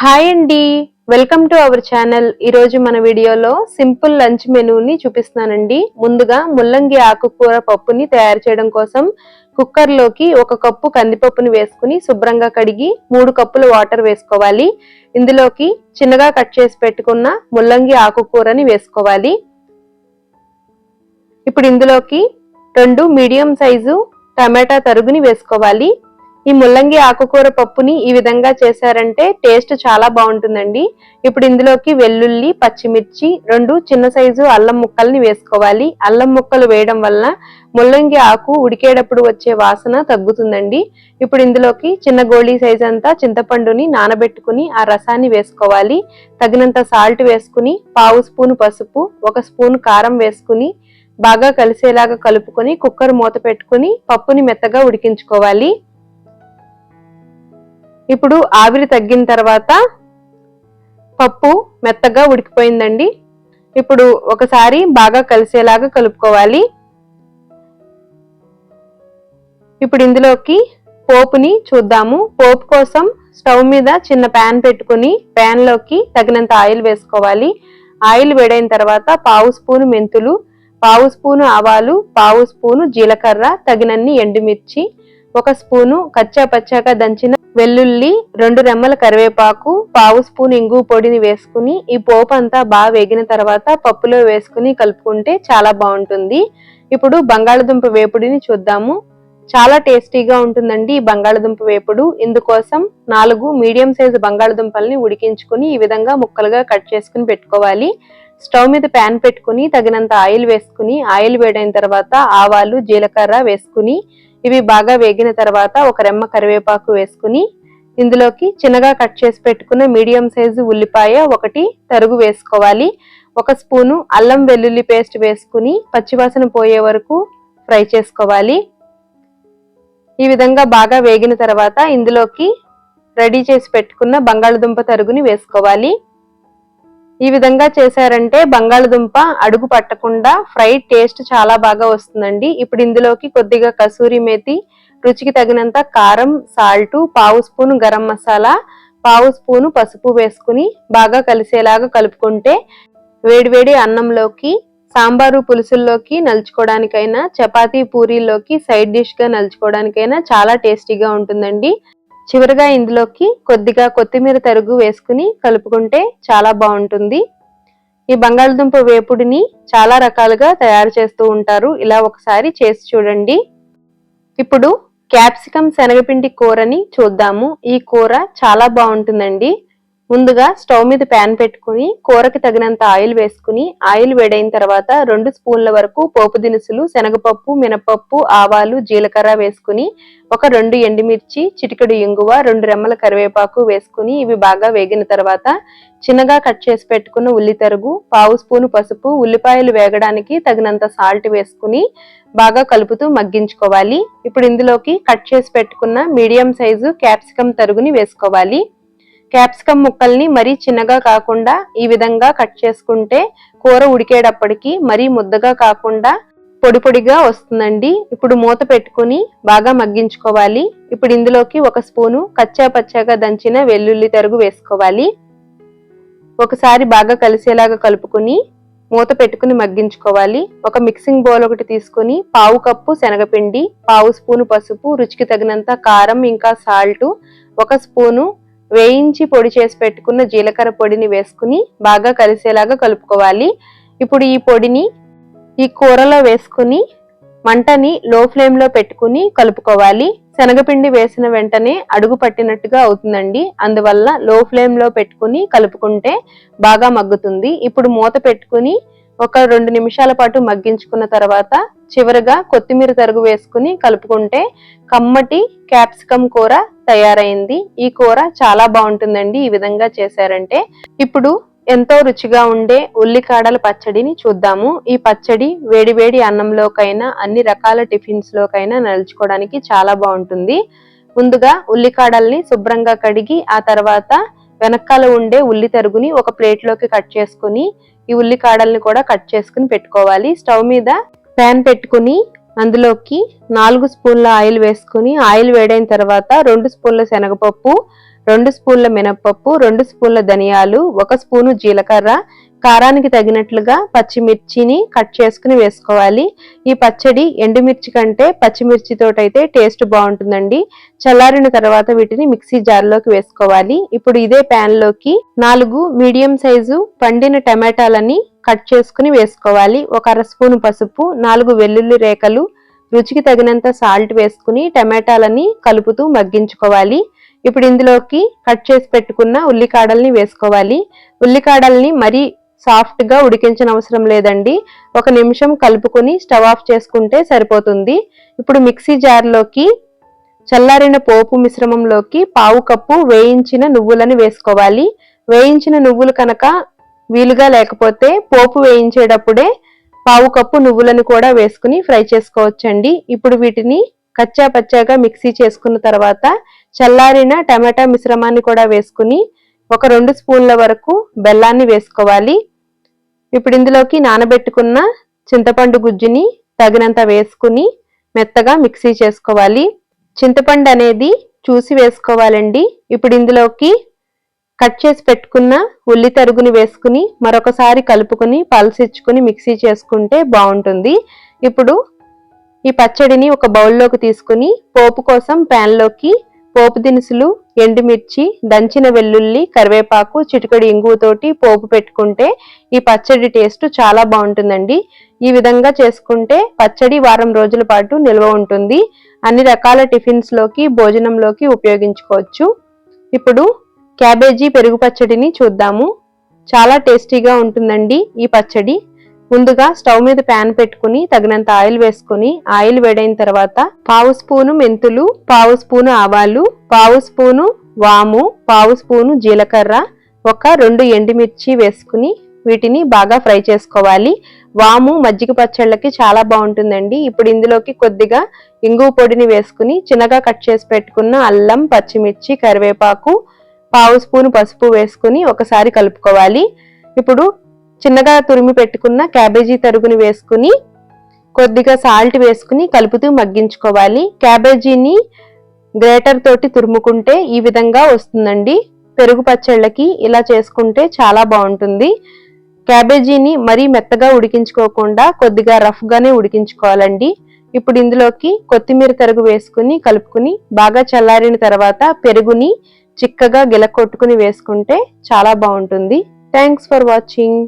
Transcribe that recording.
Hi అండి, welcome to our channel. ఈరోజు మన వీడియోలో సింపుల్ లంచ్ మెనూని చూపిస్తున్నానండి. ముందుగా ముల్లంగి ఆకుకూర పప్పుని తయారు చేయడం కోసం కుక్కర్లోకి 1 కప్పు కందిపప్పుని వేసుకుని శుభ్రంగా కడిగి 3 కప్పుల వాటర్ వేసుకోవాలి. ఇందులోకి చిన్నగా కట్ చేసి పెట్టుకున్న ముల్లంగి ఆకుకూరని వేసుకోవాలి. ఇప్పుడు ఇందులోకి 2 మీడియం సైజు టమాటా తరుగుని వేసుకోవాలి. ఈ ముల్లంగి ఆకుకూర పప్పుని ఈ విధంగా చేశారంటే టేస్ట్ చాలా బాగుంటుందండి. ఇప్పుడు ఇందులోకి వెల్లుల్లి, పచ్చిమిర్చి, 2 చిన్న సైజు అల్లం ముక్కల్ని వేసుకోవాలి. అల్లం ముక్కలు వేయడం వల్ల ముల్లంగి ఆకు ఉడికేటప్పుడు వచ్చే వాసన తగ్గుతుందండి. ఇప్పుడు ఇందులోకి చిన్న గోళీ సైజు అంతా చింతపండుని నానబెట్టుకుని ఆ రసాన్ని వేసుకోవాలి. తగినంత సాల్ట్ వేసుకుని 1/2 స్పూన్ పసుపు, 1 స్పూన్ కారం వేసుకుని బాగా కలిసేలాగా కలుపుకొని కుక్కర్ మూత పెట్టుకుని పప్పుని మెత్తగా ఉడికించుకోవాలి. ఇప్పుడు ఆవిరి తగ్గిన తర్వాత పప్పు మెత్తగా ఉడికిపోయిందండి. ఇప్పుడు ఒకసారి బాగా కలిసేలాగా కలుపుకోవాలి. ఇప్పుడు ఇందులోకి పోపుని చూద్దాము. పోపు కోసం స్టవ్ మీద చిన్న ప్యాన్ పెట్టుకుని ప్యాన్ లోకి తగినంత ఆయిల్ వేసుకోవాలి. ఆయిల్ వేడైన తర్వాత 1/2 స్పూన్ మెంతులు, 1/2 స్పూన్ ఆవాలు, 1/2 స్పూన్ జీలకర్ర, తగినన్ని ఎండుమిర్చి, 1 స్పూను కచ్చా పచ్చాగా దంచిన వెల్లుల్లి, 2 రెమ్మల కరివేపాకు, 1/2 స్పూన్ ఇంగు పొడిని వేసుకుని ఈ పోపు అంతా బాగా వేగిన తర్వాత పప్పులో వేసుకుని కలుపుకుంటే చాలా బాగుంటుంది. ఇప్పుడు బంగాళదుంప వేపుడిని చూద్దాము. చాలా టేస్టీగా ఉంటుందండి ఈ బంగాళదుంప వేపుడు. ఇందుకోసం 4 మీడియం సైజు బంగాళదుంపల్ని ఉడికించుకుని ఈ విధంగా ముక్కలుగా కట్ చేసుకుని పెట్టుకోవాలి. స్టవ్ మీద ప్యాన్ పెట్టుకుని తగినంత ఆయిల్ వేసుకుని ఆయిల్ వేడైన తర్వాత ఆవాలు, జీలకర్ర వేసుకుని ఇవి బాగా వేగిన తర్వాత 1 రెమ్మ కరివేపాకు వేసుకుని ఇందులోకి చిన్నగా కట్ చేసి పెట్టుకున్న మీడియం సైజు ఉల్లిపాయ 1 తరుగు వేసుకోవాలి. 1 స్పూను అల్లం వెల్లుల్లి పేస్ట్ వేసుకుని పచ్చివాసన పోయే వరకు ఫ్రై చేసుకోవాలి. ఈ విధంగా బాగా వేగిన తర్వాత ఇందులోకి రెడీ చేసి పెట్టుకున్న బంగాళదుంప తరుగుని వేసుకోవాలి. ఈ విధంగా చేశారంటే బంగాళదుంప అడుగు పట్టకుండా ఫ్రై టేస్ట్ చాలా బాగా వస్తుందండి. ఇప్పుడు ఇందులోకి కొద్దిగా కసూరి మేతి, రుచికి తగినంత కారం, salt, 1/2 spoon garam masala, 1/2 spoon పసుపు వేసుకుని బాగా కలిసేలాగా కలుపుకుంటే వేడివేడి అన్నంలోకి, సాంబారు పులుసుల్లోకి నలుచుకోవడానికైనా, చపాతీ పూరీల్లోకి సైడ్ డిష్ గా నలుచుకోవడానికైనా చాలా టేస్టీగా ఉంటుందండి. చివరిగా ఇందులోకి కొద్దిగా కొత్తిమీర తరుగు వేసుకుని కలుపుకుంటే చాలా బాగుంటుంది. ఈ బంగాళదుంప వేపుడిని చాలా రకాలుగా తయారు చేస్తూ ఉంటారు. ఇలా ఒకసారి చేసి చూడండి. ఇప్పుడు క్యాప్సికమ్ శనగపిండి కూరని చూద్దాము. ఈ కూర చాలా బాగుంటుందండి. ముందుగా స్టవ్ మీద ప్యాన్ పెట్టుకుని కూరకి తగినంత ఆయిల్ వేసుకుని ఆయిల్ వేడైన తర్వాత 2 స్పూన్ల వరకు పోపు దినుసులు, శనగపప్పు, మినపప్పు, ఆవాలు, జీలకర్ర వేసుకుని 2 ఎండుమిర్చి, చిటికెడు ఇంగువ, 2 రెమ్మల కరివేపాకు వేసుకుని ఇవి బాగా వేగిన తర్వాత చిన్నగా కట్ చేసి పెట్టుకున్న ఉల్లి తరుగు, 1/2 స్పూన్ పసుపు, ఉల్లిపాయలు వేగడానికి తగినంత సాల్ట్ వేసుకుని బాగా కలుపుతూ మగ్గించుకోవాలి. ఇప్పుడు ఇందులోకి కట్ చేసి పెట్టుకున్న మీడియం సైజు క్యాప్సికమ్ తరుగుని వేసుకోవాలి. క్యాప్సికమ్ ముక్కల్ని మరీ చిన్నగా కాకుండా ఈ విధంగా కట్ చేసుకుంటే కూర ఉడికేటప్పటికి మరీ ముద్దగా కాకుండా పొడి పొడిగా వస్తుందండి. ఇప్పుడు మూత పెట్టుకుని బాగా మగ్గించుకోవాలి. ఇప్పుడు ఇందులోకి 1 స్పూను కచ్చా పచ్చాగా దంచిన వెల్లుల్లి తరుగు వేసుకోవాలి. ఒకసారి బాగా కలిసేలాగా కలుపుకుని మూత పెట్టుకుని మగ్గించుకోవాలి. ఒక మిక్సింగ్ బౌల్ ఒకటి తీసుకుని 1/2 కప్పు శనగపిండి, 1/2 స్పూను పసుపు, రుచికి తగినంత కారం ఇంకా సాల్ట్, 1 స్పూను వేయించి పొడి చేసి పెట్టుకున్న జీలకర్ర పొడిని వేసుకుని బాగా కలిసేలాగా కలుపుకోవాలి. ఇప్పుడు ఈ పొడిని ఈ కూరలో వేసుకుని మంటని లో ఫ్లేమ్ లో పెట్టుకుని కలుపుకోవాలి. శనగపిండి వేసిన వెంటనే అడుగు పట్టినట్టుగా అవుతుందండి. అందువల్ల లో ఫ్లేమ్ లో పెట్టుకుని కలుపుకుంటే బాగా మగ్గుతుంది. ఇప్పుడు మూత పెట్టుకుని ఒక 2 నిమిషాల పాటు మగ్గించుకున్న తర్వాత చివరగా కొత్తిమీర తరుగు వేసుకుని కలుపుకుంటే కమ్మటి క్యాప్సికమ్ కూర తయారైంది. ఈ కూర చాలా బాగుంటుందండి ఈ విధంగా చేశారంటే. ఇప్పుడు ఎంతో రుచిగా ఉండే ఉల్లికాడల పచ్చడిని చూద్దాము. ఈ పచ్చడి వేడివేడి అన్నంలోకైనా అన్ని రకాల టిఫిన్స్ లోకైనా నలుచుకోవడానికి చాలా బాగుంటుంది. ముందుగా ఉల్లికాడల్ని శుభ్రంగా కడిగి ఆ తర్వాత వెనకాల ఉండే ఉల్లి తరుగుని ఒక ప్లేట్ లోకి కట్ చేసుకుని ఈ ఉల్లికాడల్ని కూడా కట్ చేసుకుని పెట్టుకోవాలి. స్టవ్ మీద ప్యాన్ పెట్టుకుని అందులోకి 4 స్పూన్ల ఆయిల్ వేసుకుని ఆయిల్ వేడైన తర్వాత 2 స్పూన్ల శనగపప్పు, 2 స్పూన్ల మినపప్పు, 2 స్పూన్ల ధనియాలు, 1 స్పూను జీలకర్ర, కారానికి తగినట్లుగా పచ్చిమిర్చిని కట్ చేసుకుని వేసుకోవాలి. ఈ పచ్చడి ఎండుమిర్చి కంటే పచ్చిమిర్చితోటైతే టేస్ట్ బాగుంటుందండి. చల్లారిన తర్వాత వీటిని మిక్సీ జార్లోకి వేసుకోవాలి. ఇప్పుడు ఇదే ప్యాన్ లోకి 4 మీడియం సైజు పండిన టమాటాలని కట్ చేసుకుని వేసుకోవాలి. 1 అర స్పూను పసుపు, 4 వెల్లుల్లి రేఖలు, రుచికి తగినంత సాల్ట్ వేసుకుని టమాటాలని కలుపుతూ మగ్గించుకోవాలి. ఇప్పుడు ఇందులోకి కట్ చేసి పెట్టుకున్న ఉల్లికాడల్ని వేసుకోవాలి. ఉల్లికాడల్ని మరీ సాఫ్ట్ గా ఉడికించిన అవసరం లేదండి. 1 నిమిషం కలుపుకొని స్టవ్ ఆఫ్ చేసుకుంటే సరిపోతుంది. ఇప్పుడు మిక్సీ జార్లోకి చల్లారిన పోపు మిశ్రమంలోకి 1/2 కప్పు వేయించిన నువ్వులను వేసుకోవాలి. వేయించిన నువ్వులు కనుక వీలుగా లేకపోతే పోపు వేయించేటప్పుడే 1/2 కప్పు నువ్వులను కూడా వేసుకుని ఫ్రై చేసుకోవచ్చండి. ఇప్పుడు వీటిని కచ్చా పచ్చాగా మిక్సీ చేసుకున్న తర్వాత చల్లారిన టమాటా మిశ్రమాన్ని కూడా వేసుకుని 2 స్పూన్ల వరకు బెల్లాన్ని వేసుకోవాలి. ఇప్పుడు ఇందులోకి నానబెట్టుకున్న చింతపండు గుజ్జుని తగినంత వేసుకుని మెత్తగా మిక్సీ చేసుకోవాలి. చింతపండు అనేది చూసి వేసుకోవాలండి. ఇప్పుడు ఇందులోకి కట్ చేసి పెట్టుకున్న ఉల్లి తరుగుని వేసుకుని మరొకసారి కలుపుకొని పల్సిచ్చుకుని మిక్సీ చేసుకుంటే బాగుంటుంది. ఇప్పుడు ఈ పచ్చడిని ఒక బౌల్లోకి తీసుకుని పోపు కోసం ప్యాన్లోకి పోపు దినుసులు, ఎండుమిర్చి, దంచిన వెల్లుల్లి, కరివేపాకు, చిటికెడు ఇంగువతోటి పోపు పెట్టుకుంటే ఈ పచ్చడి టేస్ట్ చాలా బాగుంటుందండి. ఈ విధంగా చేసుకుంటే పచ్చడి వారం రోజుల పాటు నిల్వ ఉంటుంది. అన్ని రకాల టిఫిన్స్ లోకి, భోజనంలోకి ఉపయోగించుకోవచ్చు. ఇప్పుడు క్యాబేజీ పెరుగు పచ్చడిని చూద్దాము. చాలా టేస్టీగా ఉంటుందండి ఈ పచ్చడి. ముందుగా స్టవ్ మీద ప్యాన్ పెట్టుకుని తగినంత ఆయిల్ వేసుకుని ఆయిల్ వేడైన తర్వాత 1/2 స్పూను మెంతులు, 1/2 స్పూను ఆవాలు, 1/2 స్పూను వాము, 1/2 స్పూను జీలకర్ర, 2 ఎండుమిర్చి వేసుకుని వీటిని బాగా ఫ్రై చేసుకోవాలి. వాము మజ్జిగ పచ్చళ్ళకి చాలా బాగుంటుందండి. ఇప్పుడు ఇందులోకి కొద్దిగా ఇంగువ పొడిని వేసుకుని చిన్నగా కట్ చేసి పెట్టుకున్న అల్లం, పచ్చిమిర్చి, కరివేపాకు, 1/2 స్పూను పసుపు వేసుకుని ఒకసారి కలుపుకోవాలి. ఇప్పుడు చిన్నగా తురిమి పెట్టుకున్న క్యాబేజీ తరుగుని వేసుకుని కొద్దిగా సాల్ట్ వేసుకుని కలుపుతూ మగ్గించుకోవాలి. క్యాబేజీని గ్రేటర్ తోటి తురుముకుంటే ఈ విధంగా వస్తుందండి. పెరుగు పచ్చళ్ళకి ఇలా చేసుకుంటే చాలా బాగుంటుంది. క్యాబేజీని మరీ మెత్తగా ఉడికించుకోకుండా కొద్దిగా రఫ్ గానే ఉడికించుకోవాలండి. ఇప్పుడు ఇందులోకి కొత్తిమీర తరుగు వేసుకుని కలుపుకుని బాగా చల్లారిన తర్వాత పెరుగుని చిక్కగా గిలకొట్టుకుని వేసుకుంటే చాలా బాగుంటుంది. Thanks for watching.